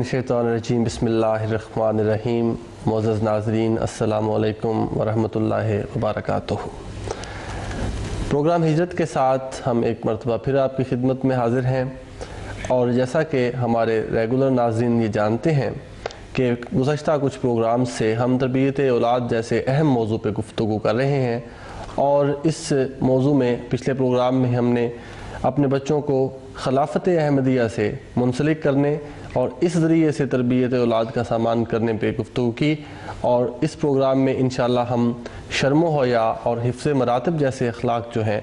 الشیطان الرجیم بسم اللہ الرحمن الرحیم۔ معزز ناظرین السلام علیکم ورحمۃ اللہ وبرکاتہ۔ پروگرام ہجرت کے ساتھ ہم ایک مرتبہ پھر آپ کی خدمت میں حاضر ہیں، اور جیسا کہ ہمارے ریگولر ناظرین یہ جانتے ہیں کہ گزشتہ کچھ پروگرام سے ہم تربیت اولاد جیسے اہم موضوع پہ گفتگو کر رہے ہیں، اور اس موضوع میں پچھلے پروگرام میں ہم نے اپنے بچوں کو خلافت احمدیہ سے منسلک کرنے اور اس ذریعے سے تربیت اولاد کا سامان کرنے پہ گفتگو کی، اور اس پروگرام میں انشاءاللہ ہم شرم و حیا اور حفظ مراتب جیسے اخلاق جو ہیں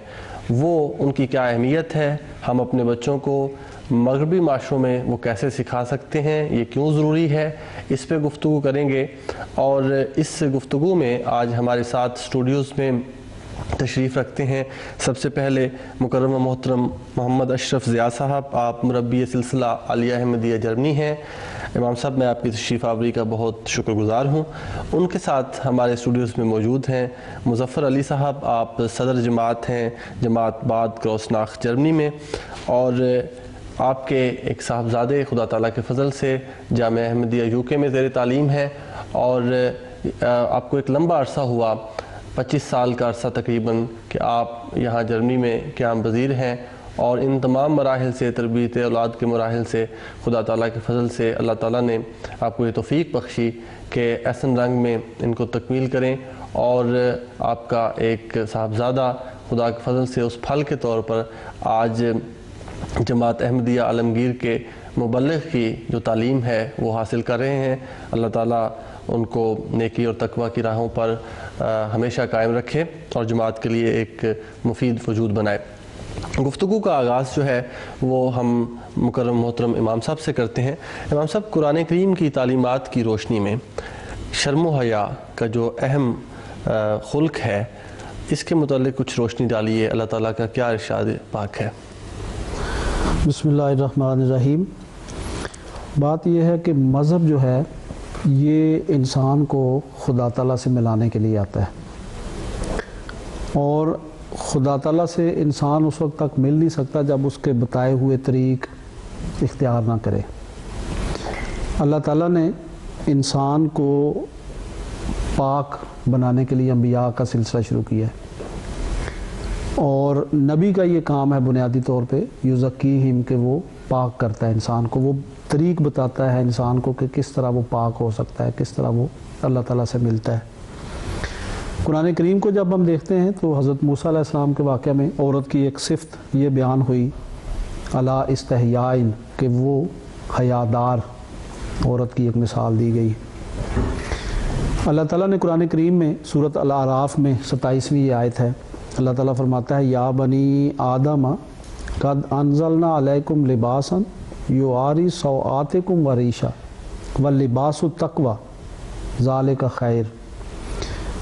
وہ ان کی کیا اہمیت ہے، ہم اپنے بچوں کو مغربی معاشروں میں وہ کیسے سکھا سکتے ہیں، یہ کیوں ضروری ہے، اس پہ گفتگو کریں گے۔ اور اس گفتگو میں آج ہمارے ساتھ اسٹوڈیوز میں تشریف رکھتے ہیں سب سے پہلے مکرم و محترم محمد اشرف ضیاء صاحب، آپ مربی سلسلہ عالیہ احمدیہ جرمنی ہیں۔ امام صاحب میں آپ کی تشریف آوری کا بہت شکر گزار ہوں۔ ان کے ساتھ ہمارے اسٹوڈیوز میں موجود ہیں مظفر علی صاحب، آپ صدر جماعت ہیں جماعت باد کروسناخ جرمنی میں، اور آپ کے ایک صاحبزادے خدا تعالیٰ کے فضل سے جامعہ احمدیہ یو کے میں زیر تعلیم ہے، اور آپ کو ایک لمبا عرصہ ہوا 25 سال کا عرصہ تقریباً کہ آپ یہاں جرمنی میں قیام پذیر ہیں، اور ان تمام مراحل سے تربیت اولاد کے مراحل سے خدا تعالیٰ کے فضل سے اللہ تعالیٰ نے آپ کو یہ توفیق بخشی کہ احسن رنگ میں ان کو تکمیل کریں، اور آپ کا ایک صاحبزادہ خدا کے فضل سے اس پھل کے طور پر آج جماعت احمدیہ عالمگیر کے مبلغ کی جو تعلیم ہے وہ حاصل کر رہے ہیں۔ اللہ تعالیٰ ان کو نیکی اور تقوی کی راہوں پر ہمیشہ قائم رکھے اور جماعت کے لیے ایک مفید وجود بنائے۔ گفتگو کا آغاز جو ہے وہ ہم مکرم محترم امام صاحب سے کرتے ہیں۔ امام صاحب، قرآن کریم کی تعلیمات کی روشنی میں شرم و حیا کا جو اہم خلق ہے اس کے متعلق کچھ روشنی ڈالیے، اللہ تعالیٰ کا کیا ارشاد پاک ہے؟ بسم اللہ الرحمن الرحیم۔ بات یہ ہے کہ مذہب جو ہے یہ انسان کو خدا تعالیٰ سے ملانے کے لیے آتا ہے، اور خدا تعالیٰ سے انسان اس وقت تک مل نہیں سکتا جب اس کے بتائے ہوئے طریق اختیار نہ کرے۔ اللہ تعالیٰ نے انسان کو پاک بنانے کے لیے انبیاء کا سلسلہ شروع کیا ہے، اور نبی کا یہ کام ہے بنیادی طور پہ یزکیہم کہ وہ پاک کرتا ہے انسان کو، وہ طریق بتاتا ہے انسان کو کہ کس طرح وہ پاک ہو سکتا ہے، کس طرح وہ اللہ تعالیٰ سے ملتا ہے۔ قرآن کریم کو جب ہم دیکھتے ہیں تو حضرت موسیٰ علیہ السلام کے واقعہ میں عورت کی ایک صفت یہ بیان ہوئی الا استحیاء، کہ وہ حیادار عورت کی ایک مثال دی گئی۔ اللہ تعالیٰ نے قرآن کریم میں سورۃ الاعراف میں 27ویں آیت ہے، اللہ تعالیٰ فرماتا ہے یا بنی آدم قد انزلنا علیکم لباسا یواری سوآتکم وریشا واللباس التقوی ذالک خیر۔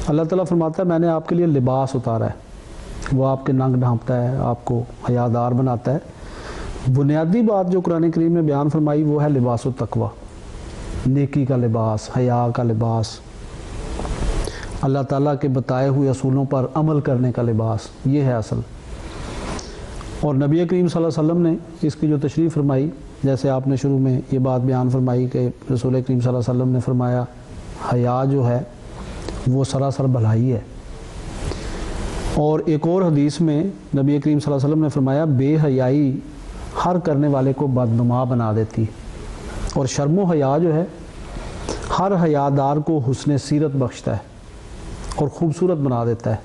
اللہ تعالیٰ فرماتا ہے میں نے آپ کے لیے لباس اتارا ہے، وہ آپ کے ننگ ڈھانپتا ہے، آپ کو حیادار بناتا ہے۔ بنیادی بات جو قرآن کریم نے بیان فرمائی وہ ہے لباس التقوی، نیکی کا لباس، حیا کا لباس، اللہ تعالیٰ کے بتائے ہوئے اصولوں پر عمل کرنے کا لباس، یہ ہے اصل۔ اور نبی کریم صلی اللہ علیہ وسلم نے اس کی جو تشریح فرمائی، جیسے آپ نے شروع میں یہ بات بیان فرمائی کہ رسول کریم صلی اللہ علیہ وسلم نے فرمایا حیا جو ہے وہ سراسر بھلائی ہے، اور ایک اور حدیث میں نبی کریم صلی اللہ علیہ وسلم نے فرمایا بے حیائی ہر کرنے والے کو بدنما بنا دیتی، اور شرم و حیا جو ہے ہر حیادار کو حسن سیرت بخشتا ہے اور خوبصورت بنا دیتا ہے۔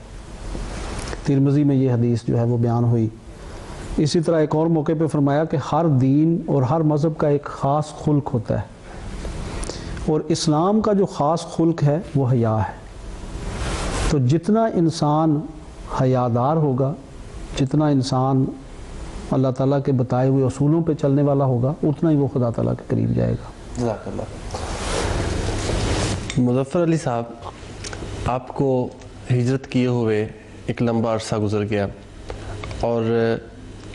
ترمذی میں یہ حدیث جو ہے وہ بیان ہوئی۔ اسی طرح ایک اور موقع پہ فرمایا کہ ہر دین اور ہر مذہب کا ایک خاص خلق ہوتا ہے، اور اسلام کا جو خاص خلق ہے وہ حیا ہے۔ تو جتنا انسان حیادار ہوگا، جتنا انسان اللہ تعالیٰ کے بتائے ہوئے اصولوں پہ چلنے والا ہوگا، اتنا ہی وہ خدا تعالیٰ کے قریب جائے گا۔ جزاک اللہ۔ مظفر علی صاحب، آپ کو ہجرت کیے ہوئے ایک لمبا عرصہ گزر گیا، اور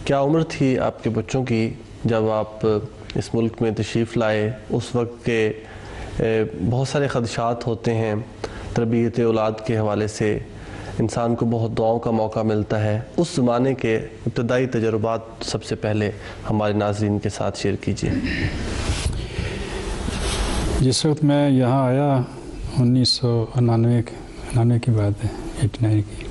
کیا عمر تھی آپ کے بچوں کی جب آپ اس ملک میں تشریف لائے؟ اس وقت کے بہت سارے خدشات ہوتے ہیں تربیت اولاد کے حوالے سے، انسان کو بہت دعاؤں کا موقع ملتا ہے۔ اس زمانے کے ابتدائی تجربات سب سے پہلے ہمارے ناظرین کے ساتھ شیئر کیجیے۔ جس وقت میں یہاں آیا 1999 کی بات ہے، 89 کی،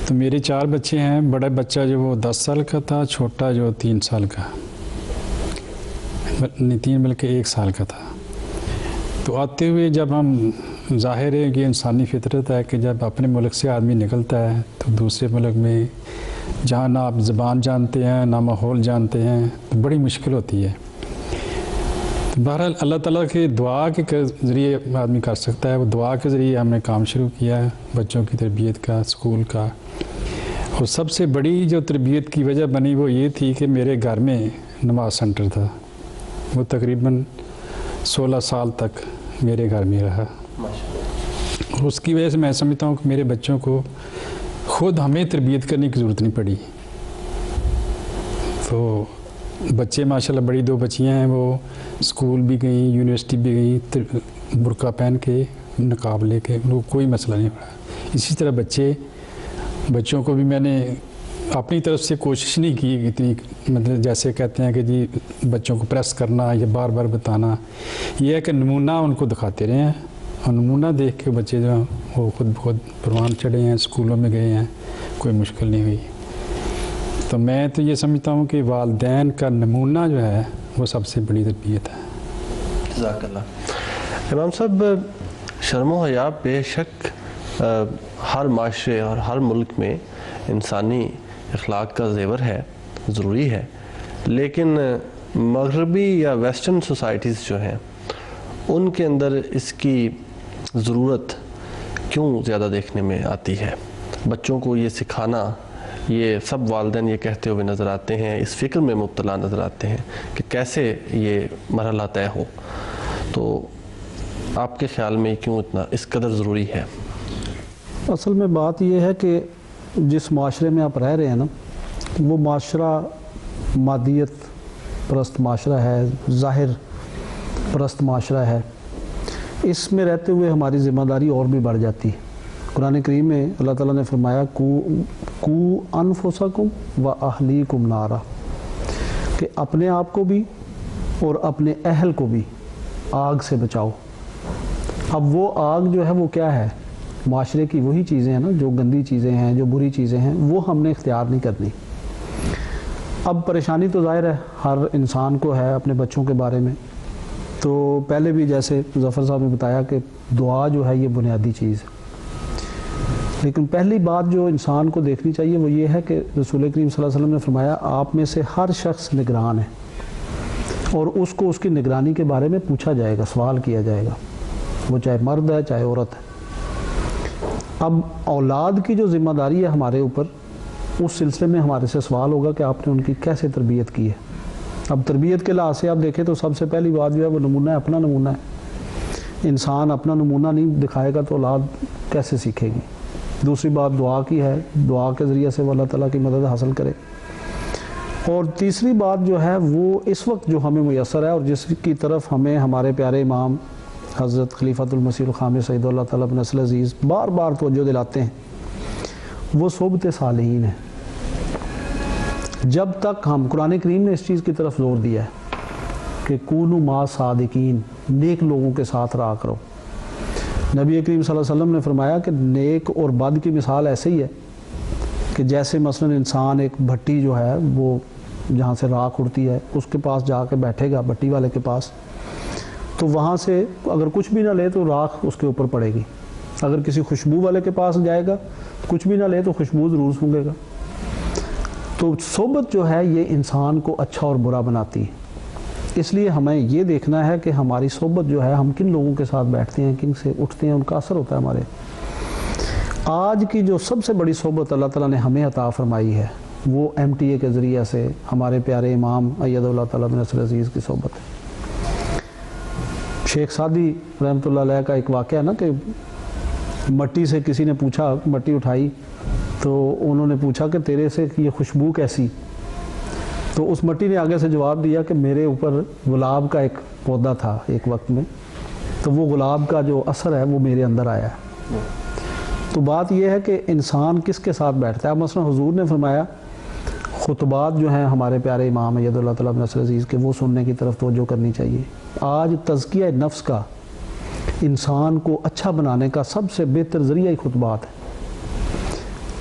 تو میرے 4 بچے ہیں. بڑا بچہ جو وہ 10 سال کا تھا، چھوٹا جو 3 سال کا، نہیں 3 بلکہ 1 سال کا تھا. تو آتے ہوئے جب ہم، ظاہر ہے کہ انسانی فطرت ہے کہ جب اپنے ملک سے آدمی نکلتا ہے تو دوسرے ملک میں جہاں نہ آپ زبان جانتے ہیں نہ ماحول جانتے ہیں تو بڑی مشکل ہوتی ہے. بہرحال اللہ تعالیٰ کی دعا کے ذریعے آدمی کر سکتا ہے. وہ دعا کے ذریعے ہم نے کام شروع کیا ہے، بچوں کی تربیت کا، اسکول کا. اور سب سے بڑی جو تربیت کی وجہ بنی وہ یہ تھی کہ میرے گھر میں نماز سینٹر تھا. وہ تقریباً 16 سال تک میرے گھر میں رہا. اور اس کی وجہ سے میں سمجھتا ہوں کہ میرے بچوں کو خود ہمیں تربیت کرنے کی ضرورت نہیں پڑی. تو بچے ماشاءاللہ، بڑی 2 بچیاں ہیں، وہ اسکول بھی گئیں، یونیورسٹی بھی گئیں، برقع پہن کے، نقاب لے کے، ان کو کوئی مسئلہ نہیں پڑا. اسی طرح بچوں کو بھی میں نے اپنی طرف سے کوشش نہیں کی اتنی، مطلب جیسے کہتے ہیں کہ جی بچوں کو پریس کرنا یا بار بار بتانا. یہ ہے کہ نمونہ ان کو دکھاتے رہے ہیں، اور نمونہ دیکھ کے بچے جو ہیں وہ خود بخود پروان چڑھے ہیں، اسکولوں میں گئے ہیں، کوئی مشکل نہیں ہوئی. تو میں تو یہ سمجھتا ہوں کہ والدین کا نمونہ جو ہے وہ سب سے بڑی تربیت ہے. جزاک اللہ. امام صاحب، شرم و حیا بے شک ہر معاشرے اور ہر ملک میں انسانی اخلاق کا زیور ہے، ضروری ہے. لیکن مغربی یا ویسٹرن سوسائٹیز جو ہیں ان کے اندر اس کی ضرورت کیوں زیادہ دیکھنے میں آتی ہے؟ بچوں کو یہ سکھانا، یہ سب والدین یہ کہتے ہوئے نظر آتے ہیں، اس فکر میں مبتلا نظر آتے ہیں کہ کیسے یہ مرحلہ طے ہو. تو آپ کے خیال میں کیوں اتنا اس قدر ضروری ہے؟ اصل میں بات یہ ہے کہ جس معاشرے میں آپ رہ رہے ہیں نا، وہ معاشرہ مادیت پرست معاشرہ ہے، ظاہر پرست معاشرہ ہے. اس میں رہتے ہوئے ہماری ذمہ داری اور بھی بڑھ جاتی ہے. قرآن کریم میں اللہ تعالیٰ نے فرمایا کو انفسکم و اہلیکم نارا، کہ اپنے آپ کو بھی اور اپنے اہل کو بھی آگ سے بچاؤ. اب وہ آگ جو ہے وہ کیا ہے؟ معاشرے کی وہی چیزیں ہیں نا، جو گندی چیزیں ہیں، جو بری چیزیں ہیں، وہ ہم نے اختیار نہیں کرنی. اب پریشانی تو ظاہر ہے ہر انسان کو ہے اپنے بچوں کے بارے میں. تو پہلے بھی جیسے ظفر صاحب نے بتایا کہ دعا جو ہے یہ بنیادی چیز ہے. لیکن پہلی بات جو انسان کو دیکھنی چاہیے وہ یہ ہے کہ رسول کریم صلی اللہ علیہ وسلم نے فرمایا آپ میں سے ہر شخص نگران ہے، اور اس کو اس کی نگرانی کے بارے میں پوچھا جائے گا، سوال کیا جائے گا، وہ چاہے مرد ہے چاہے عورت ہے. اب اولاد کی جو ذمہ داری ہے ہمارے اوپر، اس سلسلے میں ہمارے سے سوال ہوگا کہ آپ نے ان کی کیسے تربیت کی ہے. اب تربیت کے لحاظ سے آپ دیکھیں تو سب سے پہلی بات جو ہے وہ نمونہ ہے، اپنا نمونہ ہے. انسان اپنا نمونہ نہیں دکھائے گا تو اولاد کیسے سیکھے گی. دوسری بات دعا کی ہے، دعا کے ذریعے سے وہ اللہ تعالیٰ کی مدد حاصل کرے. اور تیسری بات جو ہے وہ اس وقت جو ہمیں میسر ہے اور جس کی طرف ہمیں ہمارے پیارے امام حضرت خلیفۃ المسیح الخامس سید اللہ تعالیٰ بن نصر عزیز بار بار توجہ دلاتے ہیں، وہ صحبت صالحین ہے. جب تک ہم، قرآن کریم نے اس چیز کی طرف زور دیا ہے کہ کونوا مع صادقین، نیک لوگوں کے ساتھ رہا کرو. نبی کریم صلی اللہ علیہ وسلم نے فرمایا کہ نیک اور بد کی مثال ایسے ہی ہے کہ جیسے مثلا انسان ایک بھٹی جو ہے وہ جہاں سے راکھ اڑتی ہے اس کے پاس جا کے بیٹھے گا، بھٹی والے کے پاس، تو وہاں سے اگر کچھ بھی نہ لے تو راکھ اس کے اوپر پڑے گی. اگر کسی خوشبو والے کے پاس جائے گا، کچھ بھی نہ لے تو خوشبو ضرور سونگھے گا. تو صحبت جو ہے یہ انسان کو اچھا اور برا بناتی ہے. اس لیے ہمیں یہ دیکھنا ہے کہ ہماری صحبت جو ہے، ہم کن لوگوں کے ساتھ بیٹھتے ہیں، کن سے اٹھتے ہیں، ان کا اثر ہوتا ہے ہمارے. آج کی جو سب سے بڑی صحبت اللہ تعالیٰ نے ہمیں عطا فرمائی ہے وہ MTA کے ذریعے سے ہمارے پیارے امام اید اللہ تعالیٰ بن نصر عزیز کی صحبت ہے. شیخ سعدی رحمۃ اللہ علیہ کا ایک واقعہ ہے نا کہ مٹی سے کسی نے پوچھا، مٹی اٹھائی تو انہوں نے پوچھا کہ تیرے سے یہ خوشبو کیسی؟ تو اس مٹی نے آگے سے جواب دیا کہ میرے اوپر گلاب کا ایک پودا تھا ایک وقت میں، تو وہ گلاب کا جو اثر ہے وہ میرے اندر آیا ہے. تو بات یہ ہے کہ انسان کس کے ساتھ بیٹھتا ہے. مثلا حضور نے فرمایا خطبات جو ہیں ہمارے پیارے امام ایت اللہ تعالیٰ نصر عزیز کے، وہ سننے کی طرف توجہ کرنی چاہیے۔ آج تزکیہ نفس کا، انسان کو اچھا بنانے کا سب سے بہتر ذریعہ ہی خطبات ہے۔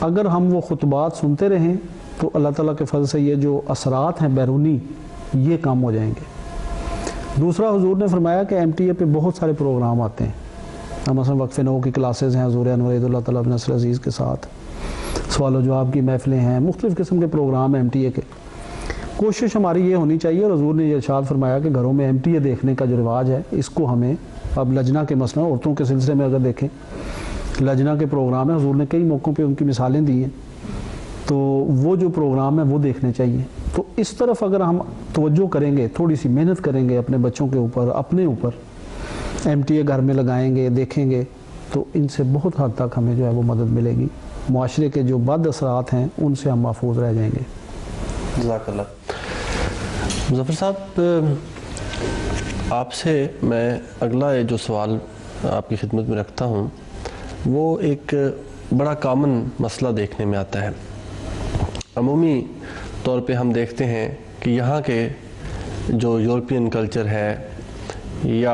اگر ہم وہ خطبات سنتے رہیں تو اللہ تعالیٰ کے فضل سے یہ جو اثرات ہیں بیرونی، یہ کم ہو جائیں گے۔ دوسرا، حضور نے فرمایا کہ ایم ٹی اے پہ بہت سارے پروگرام آتے ہیں، مثلا وقف نو کی کلاسز ہیں حضور انور ایت اللہ تعالیٰ نصر عزیز کے ساتھ، سوال و جواب کی محفلیں ہیں، مختلف قسم کے پروگرام ہیں ایم ٹی اے کے۔ کوشش ہماری یہ ہونی چاہیے، اور حضور نے یہ ارشاد فرمایا کہ گھروں میں ایم ٹی اے دیکھنے کا جو رواج ہے، اس کو ہمیں اب لجنہ کے مثلا عورتوں کے سلسلے میں اگر دیکھیں، لجنہ کے پروگرام ہیں، حضور نے کئی موقعوں پہ ان کی مثالیں دی ہیں، تو وہ جو پروگرام ہیں وہ دیکھنے چاہیے۔ تو اس طرف اگر ہم توجہ کریں گے، تھوڑی سی محنت کریں گے اپنے بچوں کے اوپر، اپنے اوپر، ایم ٹی اے گھر میں لگائیں گے، دیکھیں گے، تو ان سے بہت حد تک ہمیں جو ہے وہ مدد ملے گی۔ معاشرے کے جو بد اثرات ہیں ان سے ہم محفوظ رہ جائیں گے۔ جزاک اللہ۔ مظفر صاحب، آپ سے میں اگلا جو سوال آپ کی خدمت میں رکھتا ہوں، وہ ایک بڑا کامن مسئلہ دیکھنے میں آتا ہے۔ عمومی طور پہ ہم دیکھتے ہیں کہ یہاں کے جو یورپین کلچر ہے یا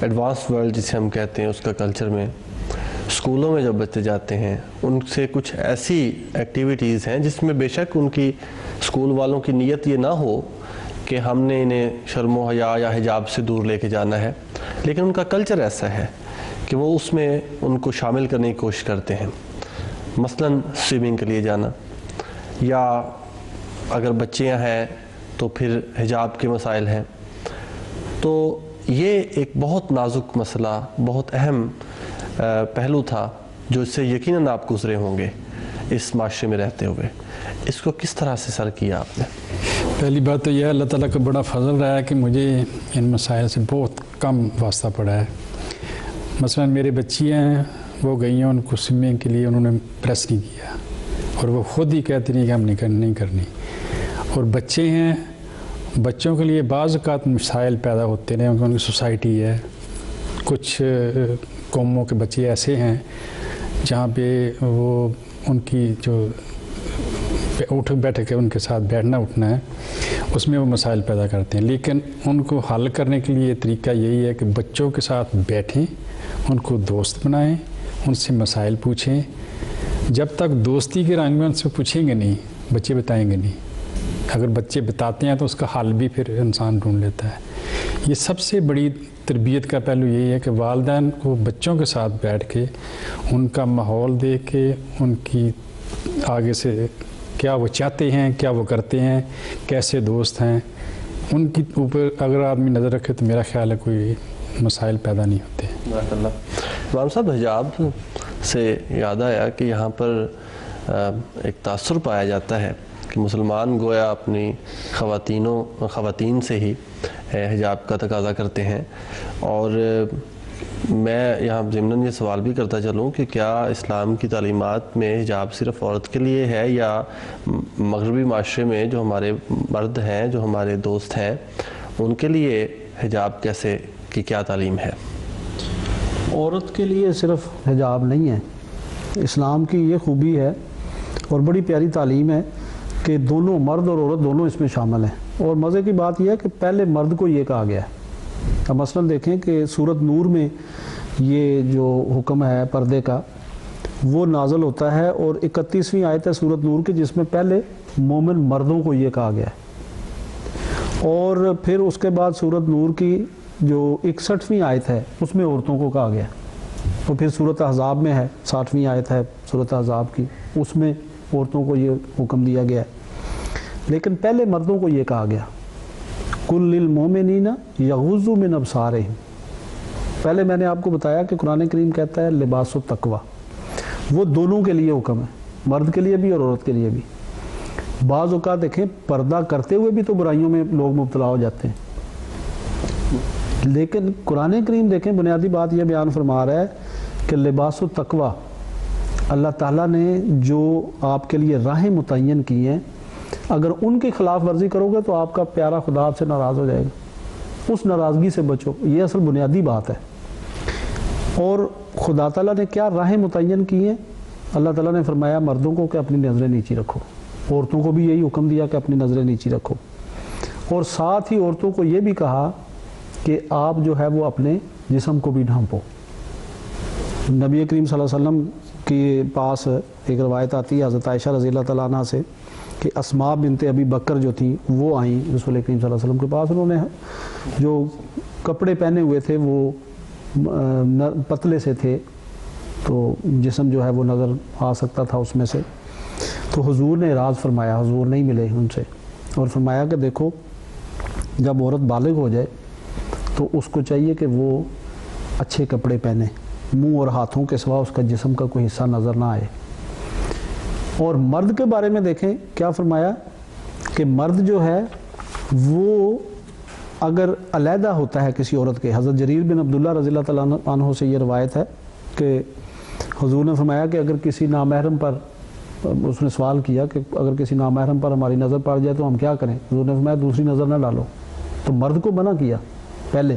ایڈوانس ورلڈ جسے ہم کہتے ہیں اس کا کلچر میں، اسکولوں میں جب بچے جاتے ہیں ان سے کچھ ایسی ایکٹیویٹیز ہیں جس میں بے شک ان کی اسکول والوں کی نیت یہ نہ ہو کہ ہم نے انہیں شرم و حیا یا حجاب سے دور لے کے جانا ہے، لیکن ان کا کلچر ایسا ہے کہ وہ اس میں ان کو شامل کرنے کی کوشش کرتے ہیں۔ مثلاً سوئمنگ کے لیے جانا، یا اگر بچیاں ہیں تو پھر حجاب کے مسائل ہیں۔ تو یہ ایک بہت نازک مسئلہ، بہت اہم پہلو تھا جو اس سے یقیناً آپ گزرے ہوں گے اس معاشرے میں رہتے ہوئے۔ اس کو کس طرح سے سر کیا آپ نے؟ پہلی بات تو یہ اللہ تعالیٰ کا بڑا فضل رہا ہے کہ مجھے ان مسائل سے بہت کم واسطہ پڑا ہے۔ مثلا میرے بچی ہیں، وہ گئی ہیں، ان کو سوئمنگ کے لیے انہوں نے پریس نہیں کیا، اور وہ خود ہی کہتی نہیں کہ ہم نہیں کرنی۔ اور بچے ہیں، بچوں کے لیے بعض اوقات مسائل پیدا ہوتے ہیں، ان کی سوسائٹی ہے، کچھ قوموں کے بچے ایسے ہیں جہاں پہ وہ ان کی جو اٹھ بیٹھ کے ان کے ساتھ بیٹھنا اٹھنا ہے، اس میں وہ مسائل پیدا کرتے ہیں۔ لیکن ان کو حل کرنے کے لیے طریقہ یہی ہے کہ بچوں کے ساتھ بیٹھیں، ان کو دوست بنائیں، ان سے مسائل پوچھیں۔ جب تک دوستی کے رنگ میں ان سے پوچھیں گے نہیں، بچے بتائیں گے نہیں۔ اگر بچے بتاتے ہیں تو اس کا حل بھی پھر انسان ڈھونڈ لیتا ہے۔ یہ سب سے بڑی تربیت کا پہلو یہی ہے کہ والدین کو بچوں کے ساتھ بیٹھ کے ان کا ماحول دیکھ کے ان کی آگے سے کیا وہ چاہتے ہیں، کیا وہ کرتے ہیں، کیسے دوست ہیں، ان کی اوپر اگر آدمی نظر رکھے تو میرا خیال ہے کوئی مسائل پیدا نہیں ہوتے۔ جزاک اللہ۔ امام صاحب، حجاب سے یاد آیا کہ یہاں پر ایک تاثر پایا جاتا ہے کہ مسلمان گویا اپنی خواتین سے ہی حجاب کا تقاضا کرتے ہیں، اور میں یہاں ضمناً یہ سوال بھی کرتا چلوں کہ کیا اسلام کی تعلیمات میں حجاب صرف عورت کے لیے ہے، یا مغربی معاشرے میں جو ہمارے مرد ہیں، جو ہمارے دوست ہیں، ان کے لیے حجاب کیسے کی کیا تعلیم ہے؟ عورت کے لیے صرف حجاب نہیں ہے، اسلام کی یہ خوبی ہے اور بڑی پیاری تعلیم ہے کہ دونوں مرد اور عورت دونوں اس میں شامل ہیں۔ اور مزے کی بات یہ ہے کہ پہلے مرد کو یہ کہا گیا ہے۔ اب مثلا دیکھیں کہ سورۃ نور میں یہ جو حکم ہے پردے کا، وہ نازل ہوتا ہے، اور 31ویں آیت ہے سورۃ نور کی جس میں پہلے مومن مردوں کو یہ کہا گیا ہے، اور پھر اس کے بعد سورۃ نور کی جو 61ویں آیت ہے اس میں عورتوں کو کہا گیا ہے، اور پھر سورۃ احزاب میں ہے 60ویں آیت ہے سورۃ احزاب کی، اس میں عورتوں کو یہ حکم دیا گیا ہے، لیکن پہلے مردوں کو یہ کہا گیا کل للمؤمنین یغضوا من ابصارہم۔ پہلے میں نے آپ کو بتایا کہ قرآن کریم کہتا ہے لباس التقویٰ، وہ دونوں کے لیے حکم ہے، مرد کے لیے بھی اور عورت کے لیے بھی۔ بعض اوقات دیکھیں پردہ کرتے ہوئے بھی تو برائیوں میں لوگ مبتلا ہو جاتے ہیں، لیکن قرآن کریم دیکھیں بنیادی بات یہ بیان فرما رہا ہے کہ لباس التقویٰ، اللہ تعالیٰ نے جو آپ کے لیے راہیں متعین کی ہیں، اگر ان کی خلاف ورزی کرو گے تو آپ کا پیارا خدا آپ سے ناراض ہو جائے گا، اس ناراضگی سے بچو، یہ اصل بنیادی بات ہے۔ اور خدا تعالیٰ نے کیا راہیں متعین کی ہیں؟ اللہ تعالیٰ نے فرمایا مردوں کو کہ اپنی نظریں نیچی رکھو، عورتوں کو بھی یہی حکم دیا کہ اپنی نظریں نیچی رکھو، اور ساتھ ہی عورتوں کو یہ بھی کہا کہ آپ جو ہے وہ اپنے جسم کو بھی ڈھانپو۔ نبی کریم صلی اللہ علیہ وسلم کے پاس ایک روایت آتی ہے حضرت عائشہ رضی اللہ تعالیٰ عنہ سے کہ اسماء بنت ابی بکر جو تھیں وہ آئیں رسول کریم صلی اللہ علیہ وسلم کے پاس، انہوں نے جو کپڑے پہنے ہوئے تھے وہ پتلے سے تھے، تو جسم جو ہے وہ نظر آ سکتا تھا اس میں سے۔ تو حضور نے اعراض فرمایا، حضور نہیں ملے ان سے، اور فرمایا کہ دیکھو جب عورت بالغ ہو جائے تو اس کو چاہیے کہ وہ اچھے کپڑے پہنے، منہ اور ہاتھوں کے سوا اس کا جسم کا کوئی حصہ نظر نہ آئے۔ اور مرد کے بارے میں دیکھیں کیا فرمایا کہ مرد جو ہے وہ اگر علیحدہ ہوتا ہے کسی عورت کے، حضرت جریر بن عبداللہ رضی اللہ تعالیٰ عنہ سے یہ روایت ہے کہ حضور نے فرمایا کہ اگر کسی نامحرم پر، اس نے سوال کیا کہ اگر کسی نامحرم پر ہماری نظر پڑ جائے تو ہم کیا کریں؟ حضور نے فرمایا دوسری نظر نہ ڈالو، تو مرد کو منع کیا پہلے۔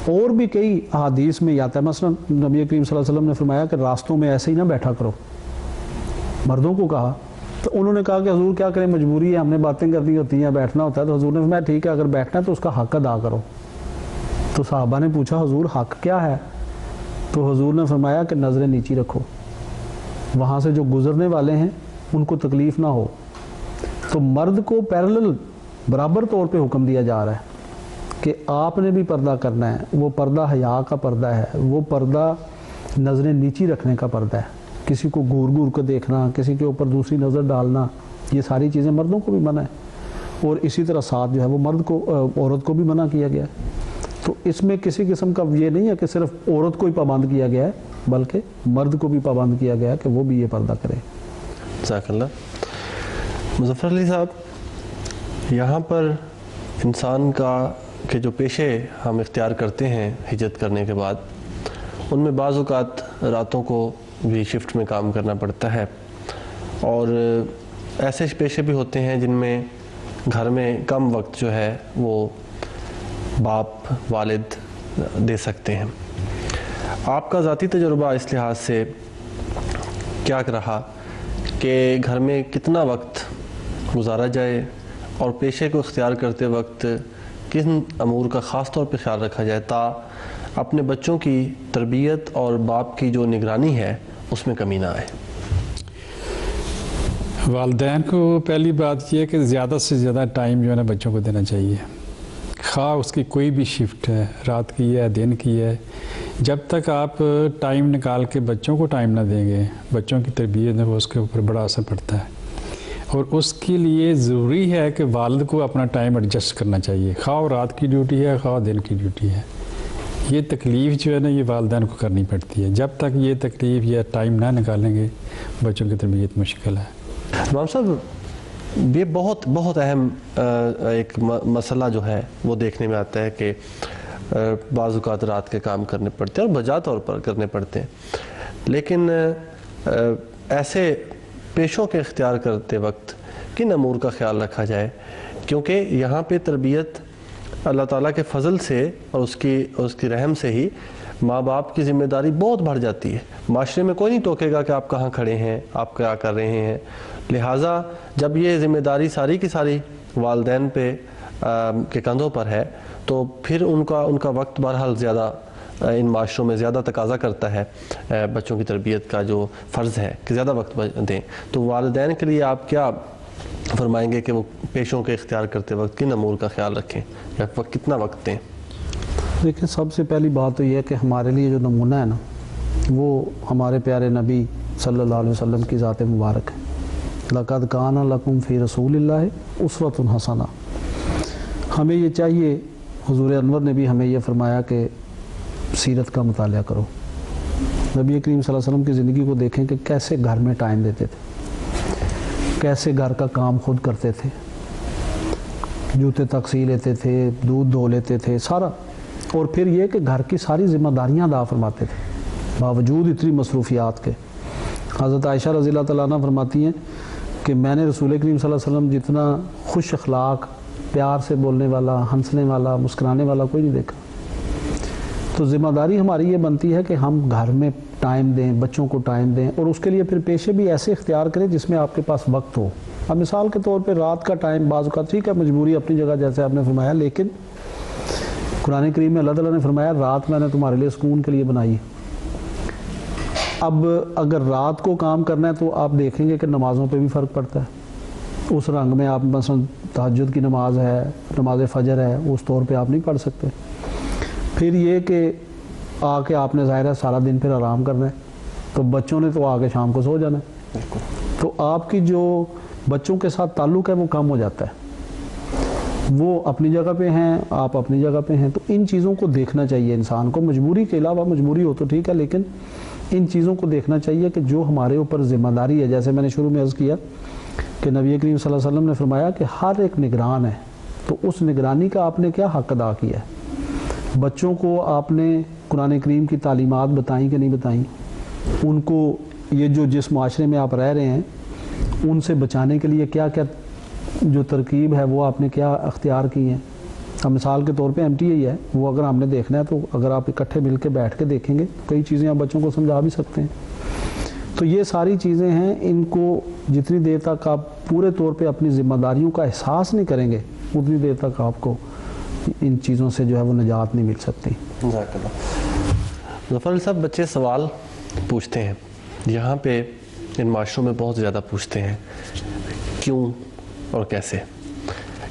اور بھی کئی احادیث میں آتا ہے، مثلا نبی کریم صلی اللہ علیہ وسلم نے فرمایا کہ راستوں میں ایسے ہی نہ بیٹھا کرو، مردوں کو کہا۔ تو انہوں نے کہا کہ حضور کیا کریں، مجبوری ہے، ہم نے باتیں کرنی ہوتی ہیں، بیٹھنا ہوتا ہے۔ تو حضور نے فرمایا ٹھیک ہے، اگر بیٹھنا ہے تو اس کا حق ادا کرو۔ تو صحابہ نے پوچھا حضور حق کیا ہے؟ تو حضور نے فرمایا کہ نظریں نیچی رکھو، وہاں سے جو گزرنے والے ہیں ان کو تکلیف نہ ہو۔ تو مرد کو پیرلل برابر طور پہ حکم دیا جا رہا ہے کہ آپ نے بھی پردہ کرنا ہے، وہ پردہ حیا کا پردہ ہے، وہ پردہ نظریں نیچی رکھنے کا پردہ ہے، کسی کو گور گور کو دیکھنا، کسی کے اوپر دوسری نظر ڈالنا، یہ ساری چیزیں مردوں کو بھی منع ہے، اور اسی طرح ساتھ جو ہے وہ مرد کو، عورت کو بھی منع کیا گیا ہے۔ تو اس میں کسی قسم کا یہ نہیں ہے کہ صرف عورت کو ہی پابند کیا گیا ہے، بلکہ مرد کو بھی پابند کیا گیا ہے کہ وہ بھی یہ پردہ کرے۔ جزاک اللہ۔ مظفر علی صاحب، یہاں پر انسان کا کہ جو پیشے ہم اختیار کرتے ہیں ہجرت کرنے کے بعد، ان میں بعض اوقات راتوں کو بھی شفٹ میں کام کرنا پڑتا ہے، اور ایسے پیشے بھی ہوتے ہیں جن میں گھر میں کم وقت جو ہے وہ باپ والد دے سکتے ہیں۔ آپ کا ذاتی تجربہ اس لحاظ سے کیا رہا کہ گھر میں کتنا وقت گزارا جائے، اور پیشے کو اختیار کرتے وقت کن امور کا خاص طور پہ خیال رکھا جائے تا اپنے بچوں کی تربیت اور باپ کی جو نگرانی ہے اس میں کمی نہ آئے؟ والدین کو پہلی بات یہ ہے کہ زیادہ سے زیادہ ٹائم جو ہے نا بچوں کو دینا چاہیے، خواہ اس کی کوئی بھی شفٹ ہے، رات کی ہے دن کی ہے، جب تک آپ ٹائم نکال کے بچوں کو ٹائم نہ دیں گے، بچوں کی تربیت میں اس کے اوپر بڑا اثر پڑتا ہے۔ اور اس کے لیے ضروری ہے کہ والد کو اپنا ٹائم ایڈجسٹ کرنا چاہیے، خواہ رات کی ڈیوٹی ہے خواہ دن کی ڈیوٹی ہے۔ یہ تکلیف جو ہے نا یہ والدین کو کرنی پڑتی ہے، جب تک یہ تکلیف یا ٹائم نہ نکالیں گے بچوں کی تربیت مشکل ہے۔ امام صاحب، یہ بہت اہم ایک مسئلہ جو ہے وہ دیکھنے میں آتا ہے کہ بعض اوقات رات کے کام کرنے پڑتے ہیں اور بجا طور پر کرنے پڑتے ہیں، لیکن ایسے پیشوں کے اختیار کرتے وقت کن امور کا خیال رکھا جائے؟ کیونکہ یہاں پہ تربیت اللہ تعالیٰ کے فضل سے اور اس کی رحم سے ہی ماں باپ کی ذمہ داری بہت بڑھ جاتی ہے۔ معاشرے میں کوئی نہیں ٹوکے گا کہ آپ کہاں کھڑے ہیں، آپ کیا کر رہے ہیں، لہٰذا جب یہ ذمہ داری ساری کی ساری والدین پہ کے کندھوں پر ہے تو پھر ان کا وقت بہرحال زیادہ ان معاشروں میں زیادہ تقاضا کرتا ہے بچوں کی تربیت کا جو فرض ہے کہ زیادہ وقت دیں۔ تو والدین کے لیے آپ کیا فرمائیں گے کہ وہ پیشوں کے اختیار کرتے وقت کن امور کا خیال رکھیں یا کتنا وقت دیں؟ دیکھیں، سب سے پہلی بات تو یہ ہے کہ ہمارے لیے جو نمونہ ہے نا وہ ہمارے پیارے نبی صلی اللہ علیہ وسلم کی ذات مبارک ہے۔ لَقَدْ كَانَ لَكُمْ فِي رَسُولِ اللَّهِ أُسْوَةٌ حَسَنَةٌ۔ ہمیں یہ چاہیے، حضور انور نے بھی ہمیں یہ فرمایا کہ سیرت کا مطالعہ کرو۔ نبی کریم صلی اللہ علیہ وسلم کی زندگی کو دیکھیں کہ کیسے گھر میں ٹائم دیتے تھے، کیسے گھر کا کام خود کرتے تھے، جوتے تک سی لیتے تھے، دودھ دھو لیتے تھے سارا، اور پھر یہ کہ گھر کی ساری ذمہ داریاں ادا فرماتے تھے باوجود اتنی مصروفیات کے۔ حضرت عائشہ رضی اللہ تعالیٰ عنہ فرماتی ہیں کہ میں نے رسول کریم صلی اللہ علیہ وسلم جتنا خوش اخلاق، پیار سے بولنے والا، ہنسنے والا، مسکرانے والا کوئی نہیں دیکھا۔ تو ذمہ داری ہماری یہ بنتی ہے کہ ہم گھر میں ٹائم دیں، بچوں کو ٹائم دیں، اور اس کے لیے پھر پیشے بھی ایسے اختیار کریں جس میں آپ کے پاس وقت ہو. اب مثال کے طور پہ رات کا ٹائم بعض اوقات ٹھیک ہے مجبوری اپنی جگہ جیسے آپ نے فرمایا، لیکن قرآن کریم میں اللہ تعالیٰ نے فرمایا رات میں نے تمہارے لیے سکون کے لیے بنائی. اب اگر رات کو کام کرنا ہے تو آپ دیکھیں گے کہ نمازوں پہ بھی فرق پڑتا ہے. اس رنگ میں آپ مثلا تہجد کی نماز ہے، نماز فجر ہے، اس طور پہ آپ نہیں پڑھ سکتے. پھر یہ کہ آ کے آپ نے ظاہر ہے سارا دن پھر آرام کرنا ہے، تو بچوں نے تو آ کے شام کو سو جانا ہے، تو آپ کی جو بچوں کے ساتھ تعلق ہے وہ کم ہو جاتا ہے. وہ اپنی جگہ پہ ہیں، آپ اپنی جگہ پہ ہیں، تو ان چیزوں کو دیکھنا چاہیے انسان کو. مجبوری کے علاوہ مجبوری ہو تو ٹھیک ہے، لیکن ان چیزوں کو دیکھنا چاہیے کہ جو ہمارے اوپر ذمہ داری ہے. جیسے میں نے شروع میں عرض کیا کہ نبی کریم صلی اللہ علیہ وسلم نے فرمایا کہ ہر ایک نگران ہے، تو اس نگرانی کا آپ نے کیا حق ادا کیا ہے. بچوں کو آپ نے قرآن کریم کی تعلیمات بتائیں کہ نہیں بتائیں، ان کو یہ جو جس معاشرے میں آپ رہ رہے ہیں ان سے بچانے کے لیے کیا کیا جو ترکیب ہے وہ آپ نے کیا اختیار کی ہیں. اب مثال کے طور پہ MTA ہے، وہ اگر ہم نے دیکھنا ہے تو اگر آپ اکٹھے مل کے بیٹھ کے دیکھیں گے کئی چیزیں آپ بچوں کو سمجھا بھی سکتے ہیں. تو یہ ساری چیزیں ہیں، ان کو جتنی دیر تک آپ پورے طور پہ اپنی ذمہ داریوں کا احساس نہیں کریں گے اتنی دیر تک آپ کو ان چیزوں سے جو ہے وہ نجات نہیں مل سکتی. جزاک اللہ. ظفر علی صاحب، بچے سوال پوچھتے ہیں یہاں پہ، ان معاشروں میں بہت زیادہ پوچھتے ہیں کیوں اور کیسے.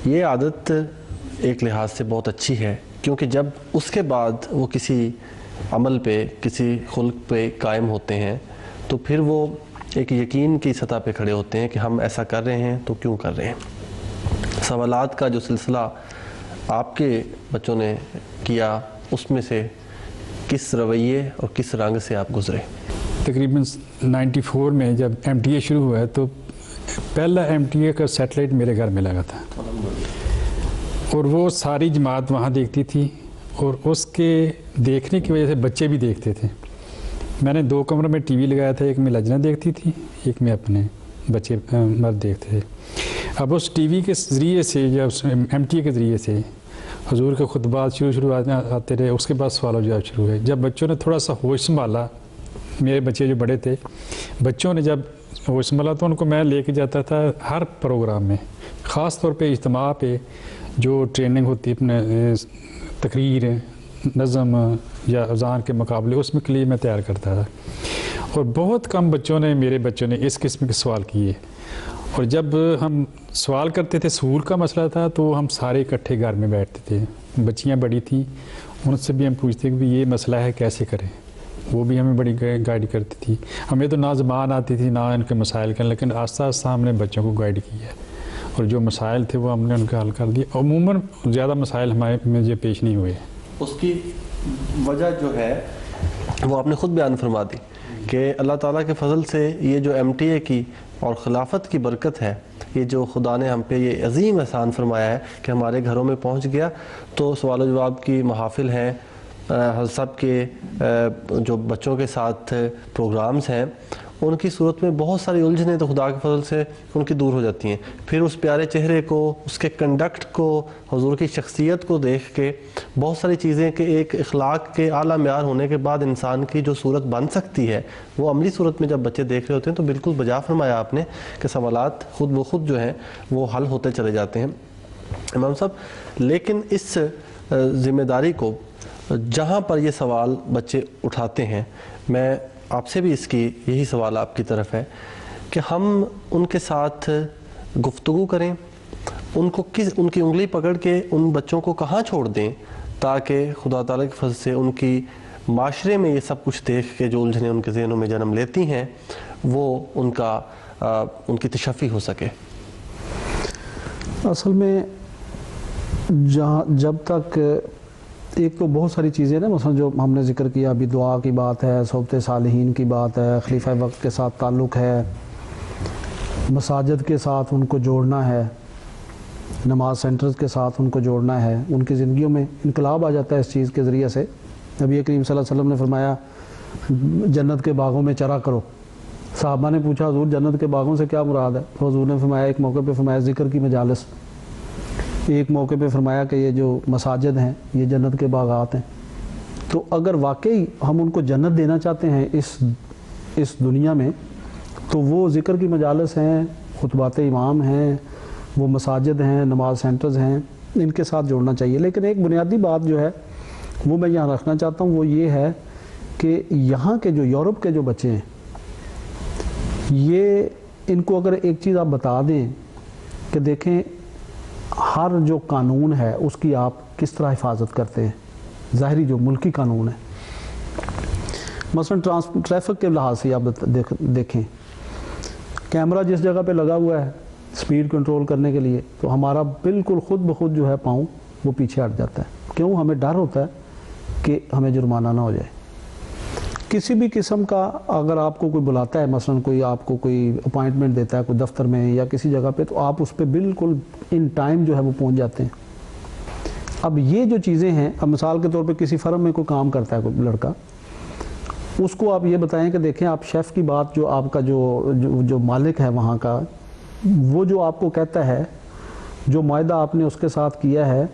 یہ عادت ایک لحاظ سے بہت اچھی ہے، کیونکہ جب اس کے بعد وہ کسی عمل پہ کسی خلق پہ قائم ہوتے ہیں تو پھر وہ ایک یقین کی سطح پہ کھڑے ہوتے ہیں کہ ہم ایسا کر رہے ہیں تو کیوں کر رہے ہیں. سوالات کا جو سلسلہ آپ کے بچوں نے کیا، اس میں سے کس رویے اور کس رنگ سے آپ گزرے؟ تقریباً 94 میں جب MTA شروع ہوا ہے تو پہلا MTA کا سیٹلائٹ میرے گھر میں لگا تھا، اور وہ ساری جماعت وہاں دیکھتی تھی، اور اس کے دیکھنے کی وجہ سے بچے بھی دیکھتے تھے. میں نے 2 کمروں میں TV لگایا تھا، ایک میں لجنہ دیکھتی تھی، ایک میں اپنے بچے مرد دیکھتے تھے. اب اس TV کے ذریعے سے یا اس MTA کے ذریعے سے حضور کے خطبات شروع آتے رہے، اس کے بعد سوال و جواب شروع ہوئے. جب بچوں نے تھوڑا سا ہوش سنبھالا، میرے بچے جو بڑے تھے، بچوں نے جب ہوش سنبھالا تو ان کو میں لے کے جاتا تھا ہر پروگرام میں، خاص طور پہ اجتماع پہ جو ٹریننگ ہوتی ہے، اپنے تقریر، نظم یا اذان کے مقابلے، اس میں کے لیے میں تیار کرتا تھا. اور بہت کم میرے بچوں نے اس قسم کے سوال کیے. اور جب ہم سوال کرتے تھے، سکول کا مسئلہ تھا، تو ہم سارے اکٹھے گھر میں بیٹھتے تھے. بچیاں بڑی تھیں، ان سے بھی ہم پوچھتے کہ یہ مسئلہ ہے کیسے کریں. وہ بھی ہمیں بڑی گائیڈ کرتی تھی. ہمیں تو نہ زبان آتی تھی نہ ان کے مسائل کا، لیکن آہستہ آہستہ ہم نے بچوں کو گائیڈ کیا، اور جو مسائل تھے وہ ہم نے ان کا حل کر دیا. عموماً زیادہ مسائل ہمارے مجھے پیش نہیں ہوئے. اس کی وجہ جو ہے وہ آپ نے خود بیان فرما دی کہ اللہ تعالیٰ کے فضل سے یہ جو MTA کی اور خلافت کی برکت ہے، یہ جو خدا نے ہم پہ یہ عظیم احسان فرمایا ہے کہ ہمارے گھروں میں پہنچ گیا. تو سوال و جواب کی محافل ہیں، سب کے جو بچوں کے ساتھ پروگرامز ہیں، ان کی صورت میں بہت ساری الجھنیں تو خدا کے فضل سے ان کی دور ہو جاتی ہیں. پھر اس پیارے چہرے کو، اس کے کنڈکٹ کو، حضور کی شخصیت کو دیکھ کے بہت ساری چیزیں کہ ایک اخلاق کے اعلیٰ معیار ہونے کے بعد انسان کی جو صورت بن سکتی ہے، وہ عملی صورت میں جب بچے دیکھ رہے ہوتے ہیں تو بالکل بجا فرمایا آپ نے کہ سوالات خود بخود جو ہیں وہ حل ہوتے چلے جاتے ہیں. امام صاحب، لیکن اس ذمہ داری کو جہاں پر یہ سوال بچے اٹھاتے ہیں، میں آپ سے بھی اس کی یہی سوال آپ کی طرف ہے کہ ہم ان کے ساتھ گفتگو کریں، ان کی انگلی پکڑ کے ان بچوں کو کہاں چھوڑ دیں تاکہ خدا تعالیٰ کے فضل سے ان کی معاشرے میں یہ سب کچھ دیکھ کے جو الجھنیں ان کے ذہنوں میں جنم لیتی ہیں وہ ان کی تشفی ہو سکے. اصل میں جب تک ایک تو بہت ساری چیزیں نا، مثلا جو ہم نے ذکر کیا ابھی، دعا کی بات ہے، صحبت صالحین کی بات ہے، خلیفہ وقت کے ساتھ تعلق ہے، مساجد کے ساتھ ان کو جوڑنا ہے، نماز سینٹرز کے ساتھ ان کو جوڑنا ہے. ان کی زندگیوں میں انقلاب آ جاتا ہے اس چیز کے ذریعے سے. نبی کریم صلی اللہ علیہ وسلم نے فرمایا جنت کے باغوں میں چرا کرو. صحابہ نے پوچھا حضور جنت کے باغوں سے کیا مراد ہے؟ تو حضور نے فرمایا، ایک موقع پہ فرمایا ذکر کی مجالس، ایک موقع پہ فرمایا کہ یہ جو مساجد ہیں یہ جنت کے باغات ہیں. تو اگر واقعی ہم ان کو جنت دینا چاہتے ہیں اس دنیا میں، تو وہ ذکر کی مجالس ہیں، خطبات امام ہیں، وہ مساجد ہیں، نماز سینٹرز ہیں، ان کے ساتھ جوڑنا چاہیے۔ لیکن ایک بنیادی بات جو ہے وہ میں یہاں رکھنا چاہتا ہوں، وہ یہ ہے کہ یہاں کے جو یورپ کے جو بچے ہیں، یہ ان کو اگر ایک چیز آپ بتا دیں کہ دیکھیں ہر جو قانون ہے اس کی آپ کس طرح حفاظت کرتے ہیں، ظاہری جو ملکی قانون ہے، مثلا ٹریفک کے لحاظ سے آپ دیکھیں کیمرہ جس جگہ پہ لگا ہوا ہے سپیڈ کنٹرول کرنے کے لیے، تو ہمارا بالکل خود بخود جو ہے پاؤں وہ پیچھے ہٹ جاتا ہے۔ کیوں؟ ہمیں ڈر ہوتا ہے کہ ہمیں جرمانہ نہ ہو جائے۔ کسی بھی قسم کا اگر آپ کو کوئی بلاتا ہے، مثلا کوئی آپ کو کوئی اپائنٹمنٹ دیتا ہے کوئی دفتر میں یا کسی جگہ پہ، تو آپ اس پہ بالکل ان ٹائم جو ہے وہ پہنچ جاتے ہیں۔ اب یہ جو چیزیں ہیں، اب مثال کے طور پہ کسی فرم میں کوئی کام کرتا ہے کوئی لڑکا، اس کو آپ یہ بتائیں کہ دیکھیں آپ شیف کی بات، جو آپ کا جو مالک ہے وہاں کا، وہ جو آپ کو کہتا ہے، جو معاہدہ آپ نے اس کے ساتھ کیا ہے،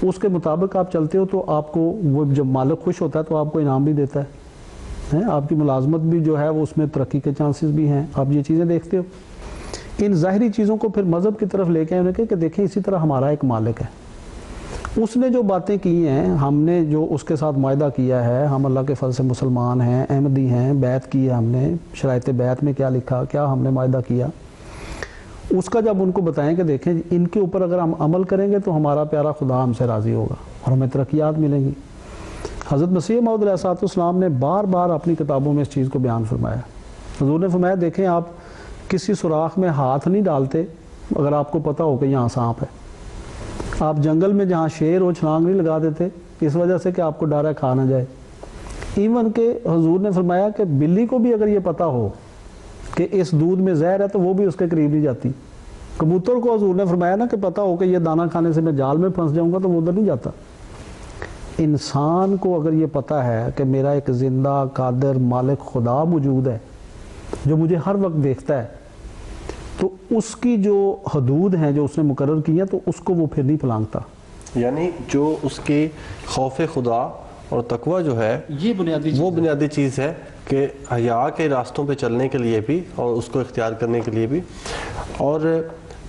اس کے مطابق آپ چلتے ہو تو آپ کو وہ جب مالک خوش ہوتا ہے تو آپ کو انعام بھی دیتا ہے، آپ کی ملازمت بھی جو ہے وہ اس میں ترقی کے چانسز بھی ہیں۔ آپ یہ چیزیں دیکھتے ہو۔ ان ظاہری چیزوں کو پھر مذہب کی طرف لے کے انہوں نے کہا کہ دیکھیں اسی طرح ہمارا ایک مالک ہے، اس نے جو باتیں کی ہیں، ہم نے جو اس کے ساتھ معاہدہ کیا ہے، ہم اللہ کے فضل سے مسلمان ہیں، احمدی ہیں، بیعت کی ہے ہم نے، شرائط بیعت میں کیا لکھا، کیا ہم نے معاہدہ کیا، اس کا جب ان کو بتائیں کہ دیکھیں ان کے اوپر اگر ہم عمل کریں گے تو ہمارا پیارا خدا ہم سے راضی ہوگا اور ہمیں ترقیات ملیں گی۔ حضرت مسیح موعود علیہ السلام نے بار بار اپنی کتابوں میں اس چیز کو بیان فرمایا۔ حضور نے فرمایا دیکھیں آپ کسی سوراخ میں ہاتھ نہیں ڈالتے اگر آپ کو پتہ ہو کہ یہاں سانپ ہے، آپ جنگل میں جہاں شیر ہو چھلانگ نہیں لگا دیتے اس وجہ سے کہ آپ کو ڈر ہے کھا نہ جائے۔ ایون کہ حضور نے فرمایا کہ بلی کو بھی اگر یہ پتہ ہو کہ اس دودھ میں زہر ہے تو وہ بھی اس کے قریب نہیں جاتی۔ کبوتر کو حضور نے فرمایا نا کہ پتہ ہو کہ یہ دانہ کھانے سے میں جال میں پھنس جاؤں گا تو وہ ادھر نہیں جاتا۔ انسان کو اگر یہ پتہ ہے کہ میرا ایک زندہ قادر مالک خدا موجود ہے جو مجھے ہر وقت دیکھتا ہے، تو اس کی جو حدود ہیں جو اس نے مقرر کی ہیں تو اس کو وہ پھر نہیں پھلانگتا۔ یعنی جو اس کی خوف خدا اور تقوی جو ہے یہ بنیادی چیز ہے کہ حیا کے راستوں پہ چلنے کے لیے بھی اور اس کو اختیار کرنے کے لیے بھی، اور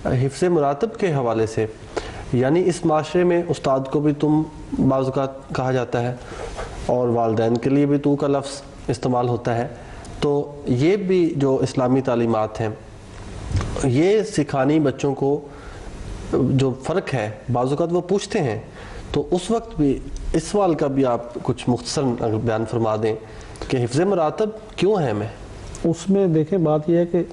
حفظ مراتب کے حوالے سے یعنی اس معاشرے میں استاد کو بھی تم بعض اوقات کہا جاتا ہے اور والدین کے لیے بھی تو کا لفظ استعمال ہوتا ہے، تو یہ بھی جو اسلامی تعلیمات ہیں یہ سکھانی بچوں کو جو فرق ہے بعض اوقات وہ پوچھتے ہیں، تو اس وقت بھی اس سوال کا بھی آپ کچھ مختصر اگر بیان فرما دیں کہ حفظ مراتب کیوں ہے ہمیں؟ اس میں دیکھیں بات یہ ہے کہ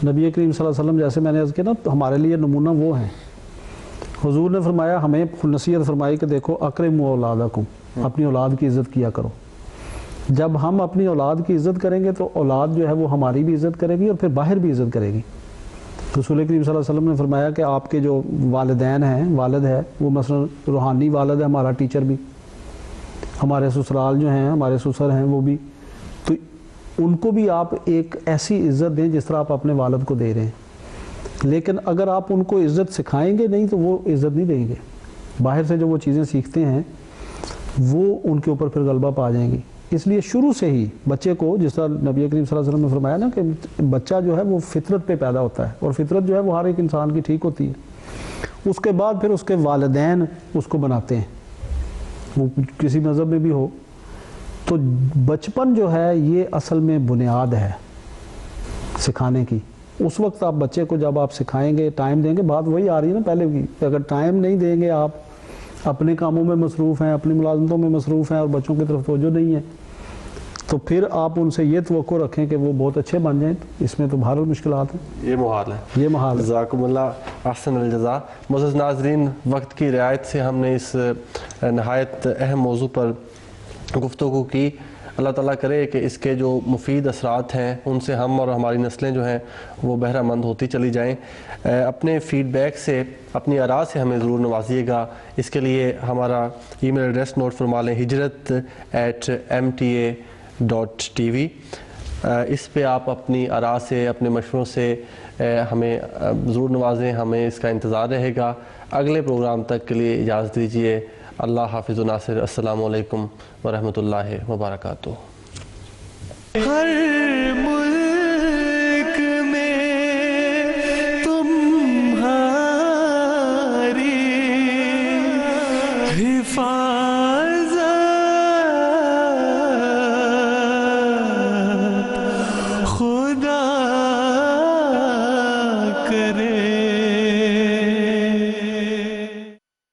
نبی کریم صلی اللہ علیہ وسلم جیسے میں نے عرض کیا نا، تو ہمارے لیے نمونہ وہ ہیں۔ حضور نے فرمایا، ہمیں نصیحت فرمائی کہ دیکھو اکرموا اولادکم، اپنی اولاد کی عزت کیا کرو۔ جب ہم اپنی اولاد کی عزت کریں گے تو اولاد جو ہے وہ ہماری بھی عزت کرے گی اور پھر باہر بھی عزت کرے گی۔ رسول کریم صلی اللہ علیہ وسلم نے فرمایا کہ آپ کے جو والدین ہیں، والد ہے وہ مثلا روحانی والد ہے، ہمارا ٹیچر بھی، ہمارے سسرال جو ہیں، ہمارے سسر ہیں وہ بھی، تو ان کو بھی آپ ایک ایسی عزت دیں جس طرح آپ اپنے والد کو دے رہے ہیں۔ لیکن اگر آپ ان کو عزت سکھائیں گے نہیں تو وہ عزت نہیں دیں گے، باہر سے جو وہ چیزیں سیکھتے ہیں وہ ان کے اوپر پھر غلبہ پا جائیں گی۔ اس لیے شروع سے ہی بچے کو، جس طرح نبی کریم صلی اللہ علیہ وسلم نے فرمایا نا کہ بچہ جو ہے وہ فطرت پہ پیدا ہوتا ہے، اور فطرت جو ہے وہ ہر ایک انسان کی ٹھیک ہوتی ہے، اس کے بعد پھر اس کے والدین اس کو بناتے ہیں، وہ کسی مذہب میں بھی ہو۔ تو بچپن جو ہے یہ اصل میں بنیاد ہے سکھانے کی۔ اس وقت آپ بچے کو جب آپ سکھائیں گے، ٹائم دیں گے، بات وہی آ رہی ہے نا پہلے کی، اگر ٹائم نہیں دیں گے، آپ اپنے کاموں میں مصروف ہیں، اپنی ملازمتوں میں مصروف ہیں اور بچوں کی طرف توجہ نہیں ہے، تو پھر آپ ان سے یہ توقع رکھیں کہ وہ بہت اچھے بن جائیں، اس میں تو بہرحال مشکلات ہیں، یہ محال ہے، یہ محال ہے۔ جزاکم اللہ احسن الجزا۔ معزز ناظرین، وقت کی رعایت سے ہم نے اس نہایت اہم موضوع پر گفتگو کی۔ اللہ تعالیٰ کرے کہ اس کے جو مفید اثرات ہیں ان سے ہم اور ہماری نسلیں جو ہیں وہ بہرہ مند ہوتی چلی جائیں۔ اپنے فیڈ بیک سے، اپنی آراء سے ہمیں ضرور نوازیے گا۔ اس کے لیے ہمارا ای میل ایڈریس نوٹ فرما لیں، hijrat@mta.tv۔ اس پہ آپ اپنی آراء سے، اپنے مشوروں سے ہمیں ضرور نوازیں، ہمیں اس کا انتظار رہے گا۔ اگلے پروگرام تک کے لیے اجازت دیجیے۔ اللہ حافظ و ناصر. السلام علیکم ورحمۃ اللہ وبرکاتہ. ہر ملک میں تمہاری حفاظت